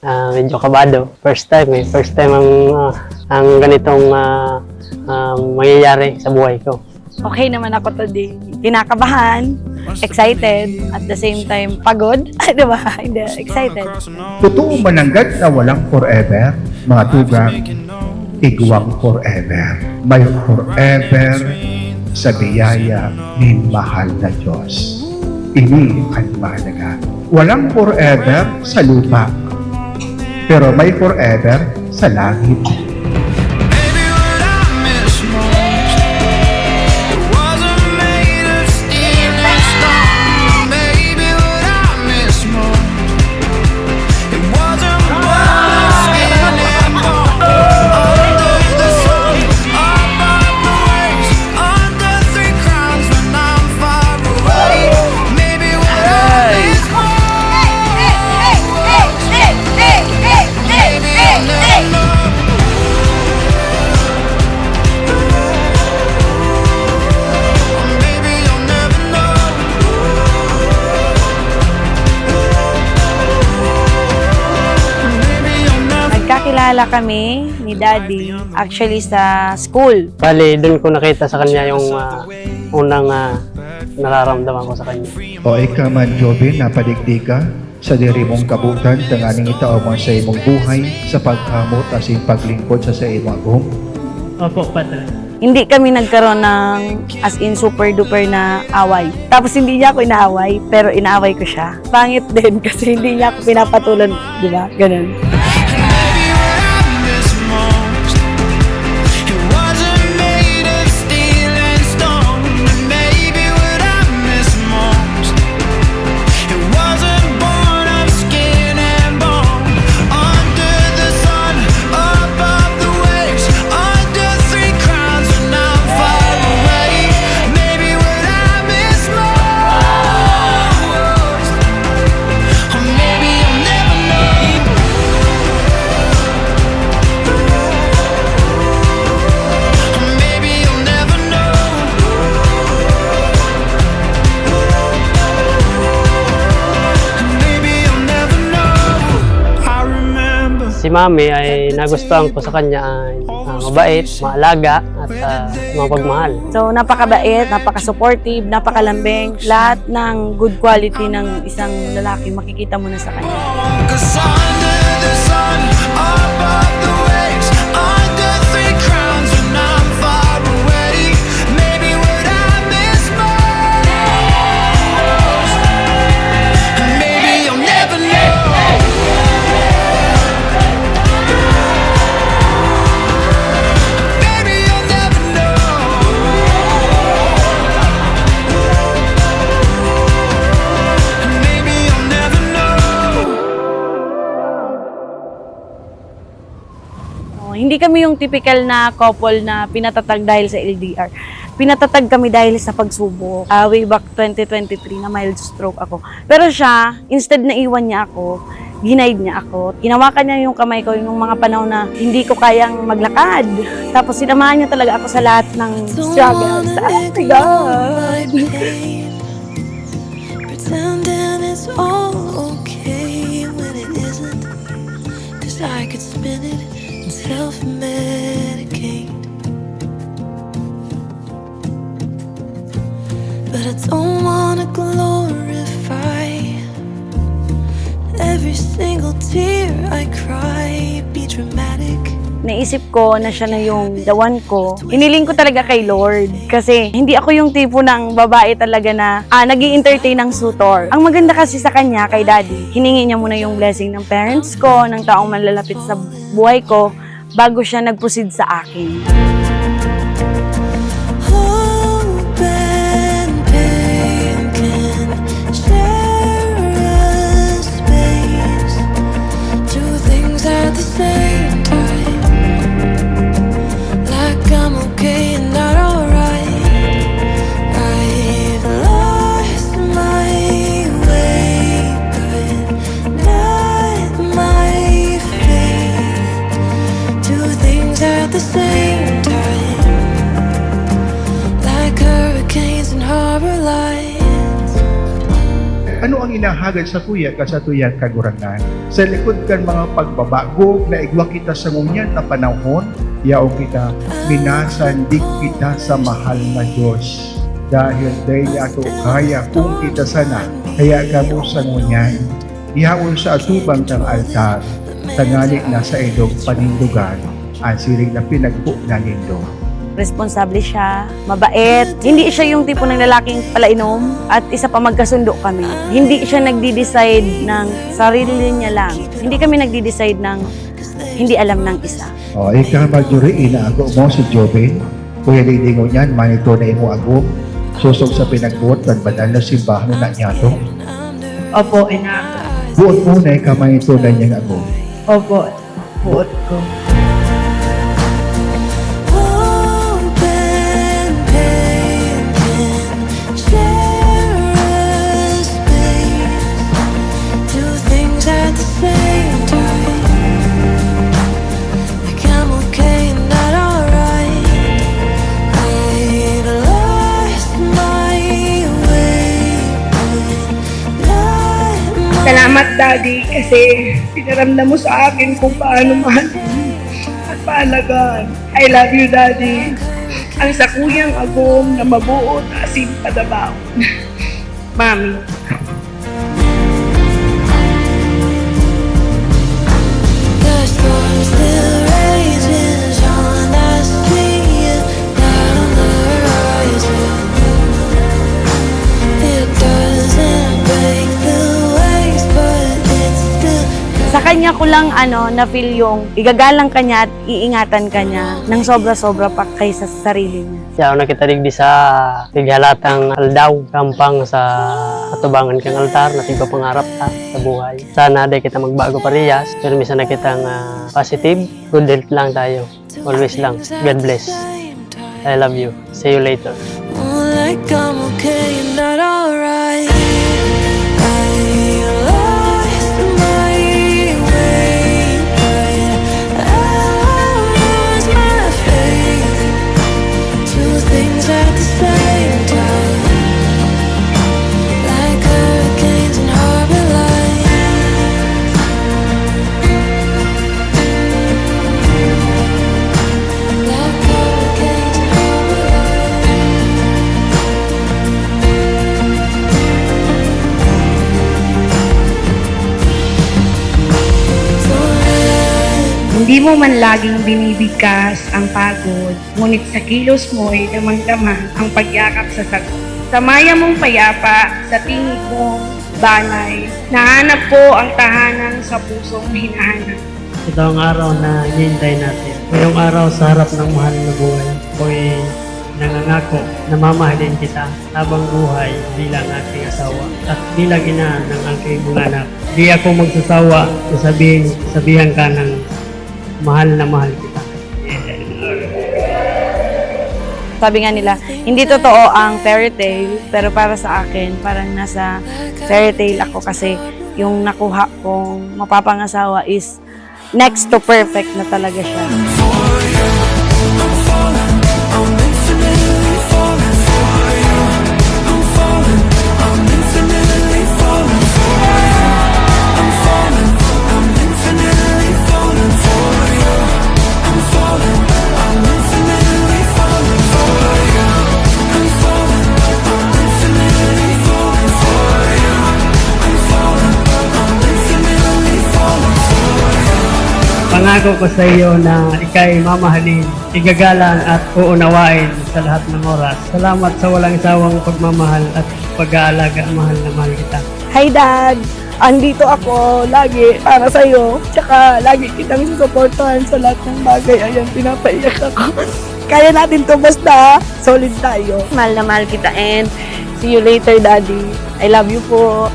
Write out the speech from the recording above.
medyo kabado. First time ang ganitong mangyayari sa buhay ko. Okay naman ako today. Kinakabahan, excited, at the same time, pagod. Diba? Hindi, excited. Totoo mananggat na walang forever, mga tugang, igwang forever. May forever sa biyaya ni mahal na Diyos. Ini ang mahalaga. Walang forever sa lupa, pero may forever sa langit. Nagkakilala kami ni Daddy actually sa school. Bali, doon ko nakita sa kanya yung unang nararamdaman ko sa kanya. O ikaw man, Jobin, napadigdi ka sa diri mong kabutan, tanganing itaw mo sa imong buhay, sa pagkamot as in paglingkod sa imong agong. Opo, Padre. Hindi kami nagkaroon ng as in super duper na away. Tapos hindi niya ako inaaway, pero inaaway ko siya. Pangit din kasi hindi niya ako pinapatulan, di ba? Ganun. Si Mami ay nagustuhan ko sa kanya ay mabait, maalaga at mapagmahal. So, napakabait, napaka-supportive, napakalambing. Lahat ng good quality ng isang lalaki makikita mo na sa kanya. Hindi kami yung typical na couple na pinatatag dahil sa LDR. Pinatatag kami dahil sa pagsubok. Way back 2023 na mild stroke ako. Pero siya, instead na iwan niya ako, ginaid niya ako. Hinawakan niya yung kamay ko yung mga panahon na hindi ko kayang maglakad. Tapos sinamahan niya talaga ako sa lahat ng struggle. Oh my God! Pretending it's all okay when it isn't. 'Cause I could spin it and self-medicate. But I don't wanna glorify every single tear I cry, be dramatic. Naisip ko na siya na yung the one ko. Iniling ko talaga kay Lord. Kasi hindi ako yung tipo ng babae talaga na nag-i-entertain ng suitor. Ang maganda kasi sa kanya, kay Daddy, hiningi niya muna yung blessing ng parents ko, ng taong manlalapit sa buhay ko, bago siya nag-proceed sa akin. Hope and pain can share a space. Two things at the same time. Like I'm okay and not alright. I've lost my way, but not my faith. Two things at the same time. ang inahagad sa kuya kasatuyang kagurangan. Sa likod kan mga pagbabago na igwa kita sa ngunyan na panahon, yaong kita, minasandig kita sa mahal na Diyos. Dahil dahil ato kaya kung kita sana, kaya kamo sa ngunyan, ihaon sa atubang kang altar, tangali na sa idong panindugan, ang siring na pinagpo na nindo. Responsable siya, mabait. Hindi siya yung tipo ng lalaking palainom at isa pa magkasundo kami. Hindi siya nagdi-decide ng sarili niya lang. Hindi kami nagdi-decide ng hindi alam ng isa. O, ikaw Marjorie, inaago mo si Jobin. Kuya Lidingo niyan, manito na imo agom. Susog sa pinagbuot, badal na simbahan na niya to. Opo, ina. Buot mo na ikaw manito na niyang agom. Opo, buot ko. Open painting, share a space, do things at the same time. Like I'm okay and not alright. I've lost my way. Salamat, Daddy, kasi pinaramdam mo sa akin kung paano mahalin at paalagaan. I love you, Daddy. Ang sakuyang agom na mabuot asim padabaw. Mami. The storm still rages on. I see it down on the horizon. It doesn't break the waves, but it's still. Sa kanya ko lang na-feel yung igagalang kanya at iingatan kanya ng sobra-sobra pa kaysa sa sarili niya. Siya na kita digdi sa tighalatang aldaw, kampang sa atubangan kang altar na tigpa pangarap ta sa buhay. Sana day kita magbago parehas, pero misa na kitang positive, good health lang tayo. Always lang. God bless. I love you. See you later. Like I'm okay and not alright. I lost my way, but I lost my faith. Two things at the same time, like hurricanes and harbor lights. Like hurricanes and harbor lights. Hindi mo man laging binibigkas ang pagod, ngunit sa kilos mo ay damang-dama ang pagyakap sa sagot. Sa maya mong payapa, sa tingin mong banay, nahanap ko ang tahanan sa pusong hinahanap. Ito ang araw na hinihintay natin. Ngayong araw sa harap ng mahal na buhay, ako'y nangangako na mamahalin kita habang buhay bilang aking asawa at bilang ina ng aking mga anak. Di ako magsasawa na sabihan ka ng mahal na mahal kita. Sabi nga nila, hindi totoo ang fairy tale, pero para sa akin, parang nasa fairy tale ako kasi yung nakuha kong mapapangasawa is next to perfect na talaga siya. Pangako ko sa iyo na ika'y mamahalin, igagalang at uunawain sa lahat ng oras. Salamat sa walang sawang pagmamahal at pag-aalaga. Mahal na mahal kita. Hi, Dad! Andito ako lagi para sa'yo. Tsaka lagi kitang susuportahan sa lahat ng bagay. Ayan, pinapaiyak ako. Kaya natin to basta solid tayo. Mahal na mahal kita and see you later, Daddy. I love you po.